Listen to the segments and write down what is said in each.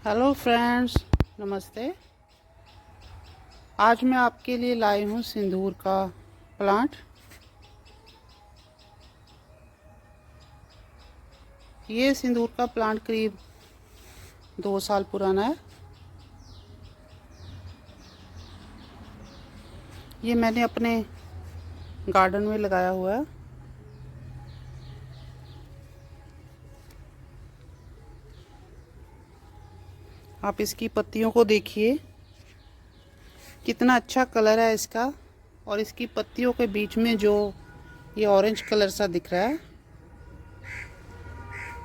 Hello friends, नमस्ते। आज मैं आपके लिए लाई हूँ सिंदूर का प्लांट। ये सिंदूर का प्लांट करीब 2 साल पुराना है। ये मैंने अपने गार्डन में लगाया हुआ है। आप इसकी पत्तियों को देखिए, कितना अच्छा कलर है इसका। और इसकी पत्तियों के बीच में जो ये ऑरेंज कलर सा दिख रहा है,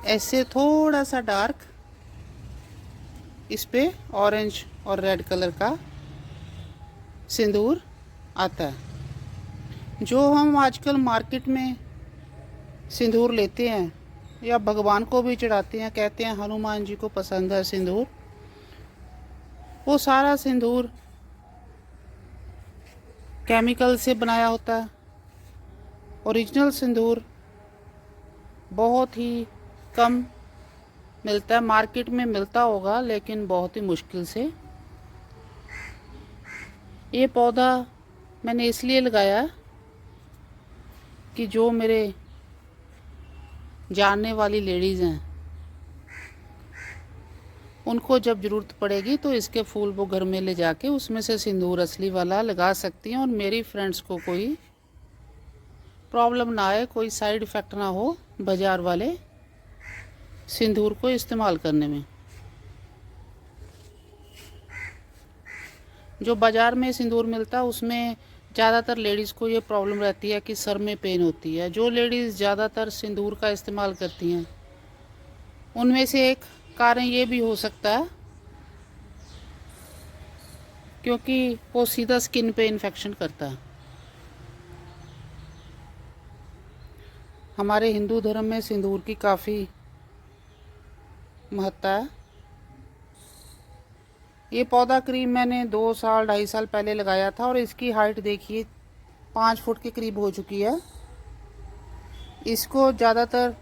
ऐसे थोड़ा सा डार्क इस पे ऑरेंज और रेड कलर का सिंदूर आता है। जो हम आजकल मार्केट में सिंदूर लेते हैं या भगवान को भी चढ़ाते हैं, कहते हैं हनुमान जी को पसंद है सिंदूर, वो सारा सिंदूर केमिकल से बनाया होता है। ओरिजिनल सिंदूर बहुत ही कम मिलता है। मार्केट में मिलता होगा लेकिन बहुत ही मुश्किल से। ये पौधा मैंने इसलिए लगाया कि जो मेरे जानने वाली लेडीज़ हैं, उनको जब ज़रूरत पड़ेगी तो इसके फूल वो घर में ले जाके उसमें से सिंदूर असली वाला लगा सकती हैं। और मेरी फ्रेंड्स को कोई प्रॉब्लम ना आए, कोई साइड इफ़ेक्ट ना हो बाज़ार वाले सिंदूर को इस्तेमाल करने में। जो बाज़ार में सिंदूर मिलता है उसमें ज़्यादातर लेडीज़ को ये प्रॉब्लम रहती है कि सर में पेन होती है। जो लेडीज़ ज़्यादातर सिंदूर का इस्तेमाल करती हैं, उनमें से एक कारण ये भी हो सकता है क्योंकि वो सीधा स्किन पे इन्फेक्शन करता है। हमारे हिंदू धर्म में सिंदूर की काफ़ी महत्ता है। ये पौधा करीब मैंने 2 साल 2.5 साल पहले लगाया था और इसकी हाइट देखिए 5 फुट के करीब हो चुकी है। इसको ज़्यादातर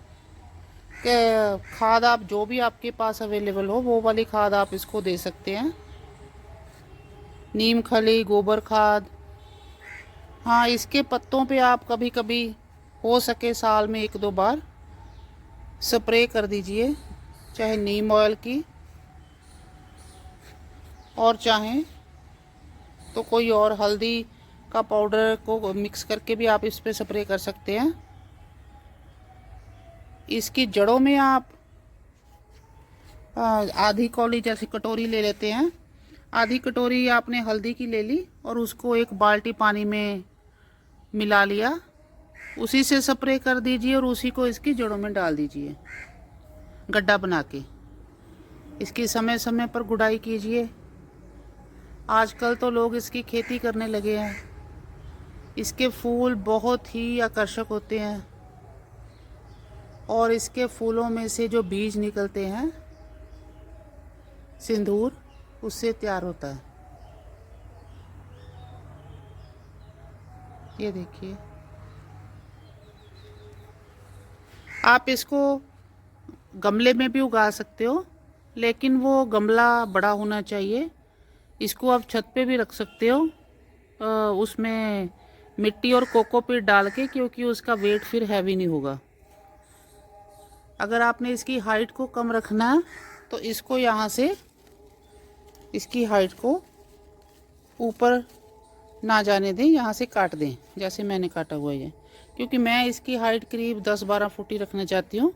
खाद आप जो भी आपके पास अवेलेबल हो वो वाली खाद आप इसको दे सकते हैं। नीम खली, गोबर खाद। हाँ, इसके पत्तों पे आप कभी कभी हो सके साल में 1-2 बार स्प्रे कर दीजिए, चाहे नीम ऑयल की और चाहे तो कोई और हल्दी का पाउडर को मिक्स करके भी आप इस पे स्प्रे कर सकते हैं। इसकी जड़ों में आप आधी कौली जैसी कटोरी ले लेते हैं। आधी कटोरी आपने हल्दी की ले ली और उसको 1 बाल्टी पानी में मिला लिया, उसी से स्प्रे कर दीजिए और उसी को इसकी जड़ों में डाल दीजिए गड्ढा बना के। इसकी समय समय पर गुड़ाई कीजिए। आजकल तो लोग इसकी खेती करने लगे हैं। इसके फूल बहुत ही आकर्षक होते हैं और इसके फूलों में से जो बीज निकलते हैं सिंदूर, उससे तैयार होता है। ये देखिए, आप इसको गमले में भी उगा सकते हो, लेकिन वो गमला बड़ा होना चाहिए। इसको आप छत पे भी रख सकते हो, उसमें मिट्टी और कोकोपीट डाल के, क्योंकि उसका वेट फिर हैवी नहीं होगा। अगर आपने इसकी हाइट को कम रखना है तो इसको यहाँ से इसकी हाइट को ऊपर ना जाने दें, यहाँ से काट दें जैसे मैंने काटा हुआ है। क्योंकि मैं इसकी हाइट करीब 10-12 फुट ही रखना चाहती हूँ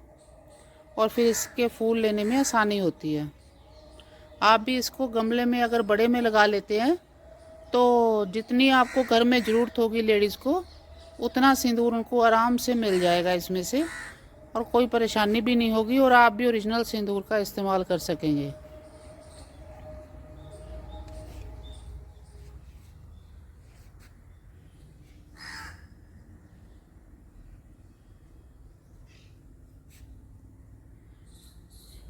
और फिर इसके फूल लेने में आसानी होती है। आप भी इसको गमले में अगर बड़े में लगा लेते हैं तो जितनी आपको घर में ज़रूरत होगी लेडीज़ को, उतना सिंदूर उनको आराम से मिल जाएगा इसमें से, और कोई परेशानी भी नहीं होगी और आप भी ओरिजिनल सिंदूर का इस्तेमाल कर सकेंगे।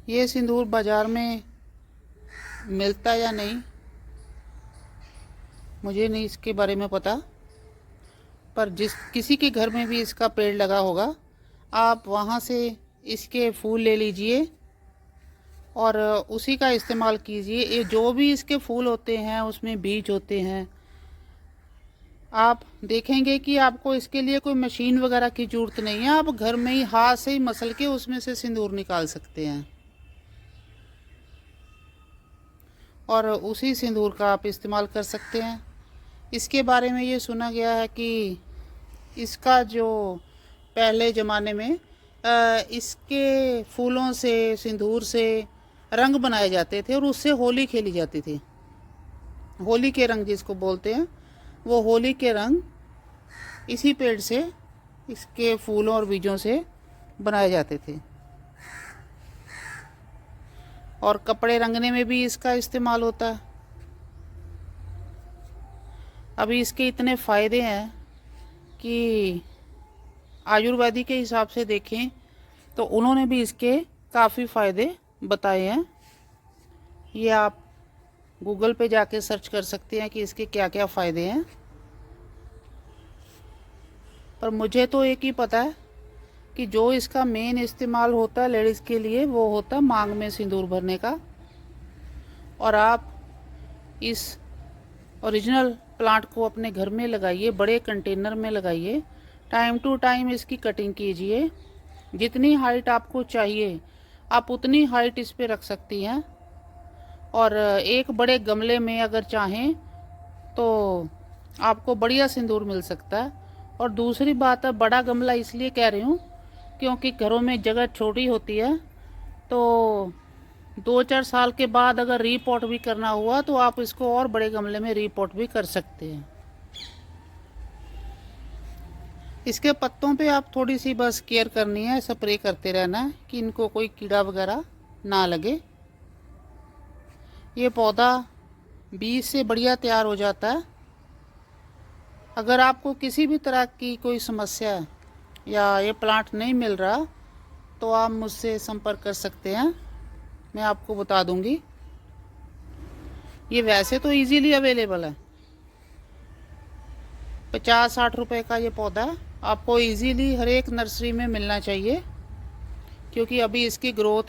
ये सिंदूर बाज़ार में मिलता या नहीं मुझे नहीं इसके बारे में पता, पर जिस किसी के घर में भी इसका पेड़ लगा होगा, आप वहाँ से इसके फूल ले लीजिए और उसी का इस्तेमाल कीजिए। ये जो भी इसके फूल होते हैं उसमें बीज होते हैं। आप देखेंगे कि आपको इसके लिए कोई मशीन वगैरह की ज़रूरत नहीं है, आप घर में ही हाथ से ही मसल के उसमें से सिंदूर निकाल सकते हैं और उसी सिंदूर का आप इस्तेमाल कर सकते हैं। इसके बारे में ये सुना गया है कि इसका जो पहले ज़माने में इसके फूलों से, सिंदूर से रंग बनाए जाते थे और उससे होली खेली जाती थी। होली के रंग जिसको बोलते हैं, वो होली के रंग इसी पेड़ से, इसके फूलों और बीजों से बनाए जाते थे। और कपड़े रंगने में भी इसका इस्तेमाल होता है। अभी इसके इतने फ़ायदे हैं कि आयुर्वेदिक के हिसाब से देखें तो उन्होंने भी इसके काफ़ी फ़ायदे बताए हैं। ये आप गूगल पे जाके सर्च कर सकते हैं कि इसके क्या क्या फ़ायदे हैं। पर मुझे तो एक ही पता है कि जो इसका मेन इस्तेमाल होता है लेडीज़ के लिए, वो होता है मांग में सिंदूर भरने का। और आप इस ओरिजिनल प्लांट को अपने घर में लगाइए, बड़े कंटेनर में लगाइए, टाइम टू टाइम इसकी कटिंग कीजिए। जितनी हाइट आपको चाहिए आप उतनी हाइट इस पे रख सकती हैं। और एक बड़े गमले में अगर चाहें तो आपको बढ़िया सिंदूर मिल सकता है। और दूसरी बात है, बड़ा गमला इसलिए कह रही हूँ क्योंकि घरों में जगह छोटी होती है, तो 2-4 साल के बाद अगर रीपॉट भी करना हुआ तो आप इसको और बड़े गमले में रीपॉट भी कर सकते हैं। इसके पत्तों पे आप थोड़ी सी बस केयर करनी है, स्प्रे करते रहना है कि इनको कोई कीड़ा वगैरह ना लगे। ये पौधा बीज से बढ़िया तैयार हो जाता है। अगर आपको किसी भी तरह की कोई समस्या है या ये प्लांट नहीं मिल रहा तो आप मुझसे संपर्क कर सकते हैं, मैं आपको बता दूंगी। ये वैसे तो इजीली अवेलेबल है, 50-60 रुपए का ये पौधा है। आपको इजीली हर एक नर्सरी में मिलना चाहिए क्योंकि अभी इसकी ग्रोथ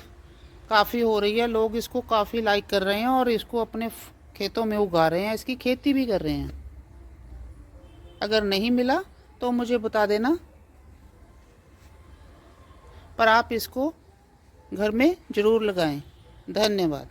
काफ़ी हो रही है। लोग इसको काफ़ी लाइक कर रहे हैं और इसको अपने खेतों में उगा रहे हैं, इसकी खेती भी कर रहे हैं। अगर नहीं मिला तो मुझे बता देना, पर आप इसको घर में ज़रूर लगाएं। धन्यवाद।